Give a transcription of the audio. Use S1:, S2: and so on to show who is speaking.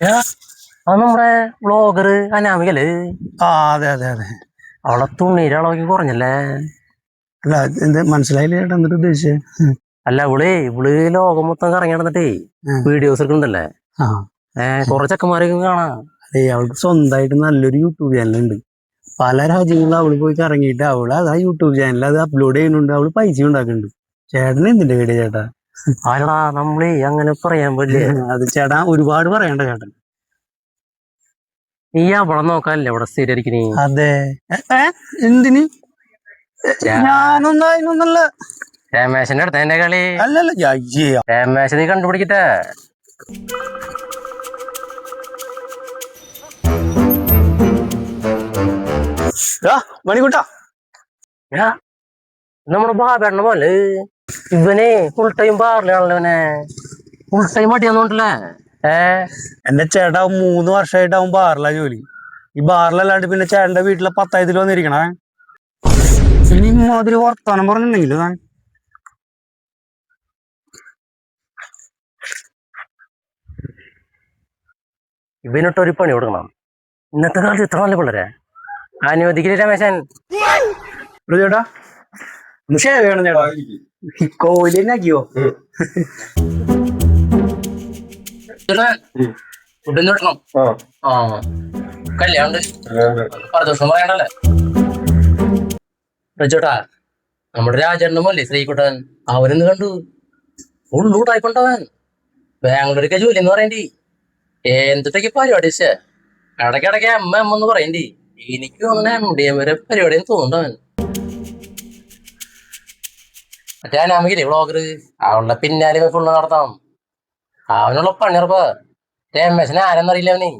S1: അത് നമ്മുടെ വ്ളോഗർ അനാമികല്ലേ?
S2: ആ അതെ അതെ അതെ.
S1: അവളെ തുണീരെ അളവൊക്കെ കുറഞ്ഞല്ലേ?
S2: അല്ല എന്താ മനസ്സിലായില്ല ചേട്ടാ, എന്നിട്ട് ഉദ്ദേശിച്ചത്?
S1: അല്ല ഇവള് ലോകം മൊത്തം കറങ്ങി നടന്നിട്ടേ വീഡിയോസ് എടുക്കണ്ടല്ലേ. കുറെ ചെക്കന്മാരൊക്കെ കാണാം.
S2: അതെ, അവൾക്ക് സ്വന്തമായിട്ട് നല്ലൊരു യൂട്യൂബ് ചാനലുണ്ട്. പല രാജ്യങ്ങളിലും അവള് പോയി കറങ്ങിയിട്ട് അവള് അത് ആ യൂട്യൂബ് ചാനൽ അത് അപ്ലോഡ് ചെയ്യുന്നുണ്ട്. അവള് പൈസ ഉണ്ടാക്കുന്നുണ്ട്. ചേട്ടന് എന്തിന്റെ വീഡിയോ ചേട്ടാ?
S1: ആരടാ നമ്മളെ അങ്ങനെ പറയാൻ പറ്റില്ല.
S2: അത് ചേട്ടാ ഒരുപാട് പറയണ്ട ചേട്ടൻ.
S1: നീ അവളെ നോക്കാനല്ലേ ഇവിടെ സ്ഥിരീകരിക്കണേ?
S2: അതെ. എന്തിന്? ഞാനൊന്നും അതിനൊന്നല്ല.
S1: രമേശന്റെ അടുത്ത് എന്റെ കളി
S2: അല്ലല്ല.
S1: രമേശ നീ കണ്ടുപിടിക്കട്ടെ.
S2: മണിക്കൂട്ടാ,
S1: നമ്മുടെ ബാബേണ്ണ പോലെ ഇവനെ ഫുൾ ടൈം ബാറിലാണല്ലോ. ഇവനെ ഫുൾ ടൈം അടിയാന്നോണ്ടല്ലേ.
S2: എന്റെ ചേട്ടാ 3 വർഷമായിട്ട് അവൻ ബാറിലാ ജോലി. ഈ ബാറിലല്ലാണ്ട് പിന്നെ ചേട്ടന്റെ വീട്ടിലെ 10,000 വന്നിരിക്കണേ. ഇനി മാതിരി വർത്താനം പറഞ്ഞിട്ടുണ്ടെങ്കിലോ താൻ.
S1: ഇവനിട്ടൊരു പണി കൊടുക്കണം. ഇന്നത്തെ കാലത്ത് ഇത്ര നല്ല പിള്ളേരെ അനുവദിക്കില്ല രമേശൻ.
S2: ചേട്ടാ വേണം ചേട്ടാ. കോയിലിനാക്കിയോ?
S1: ഫുഡ് കിട്ടണം. കല്യാണ്ട് പ്രദോഷം പറയണ്ടല്ലേ ചേട്ടാ. നമ്മുടെ രാജേട്ടനും അല്ലേ ശ്രീകുട്ടൻ, അവനെന്ന് കണ്ടു ഉള്ളൂട്ടായിക്കൊണ്ടവൻ. ബാംഗ്ലൂരൊക്കെ ജോലി എന്ന് പറയണ്ടി. എന്തൊക്കെ പരിപാടി വെച്ചേ ഇടയ്ക്കിടയ്ക്ക് അമ്മ പറയണ്ടി. എനിക്ക് അങ്ങനെ MDM വരെ പരിപാടിയെന്ന് തോന്നുന്നവൻ. മറ്റേ അനാമികല്ലേ വ്ളോഗർ, അവളുടെ പിന്നാലെ ഫുള്ള് നടത്താം. അവനുള്ള പണിയറപ്പ. രമേശനെ ആരെന്നറിയില്ല അവനെ.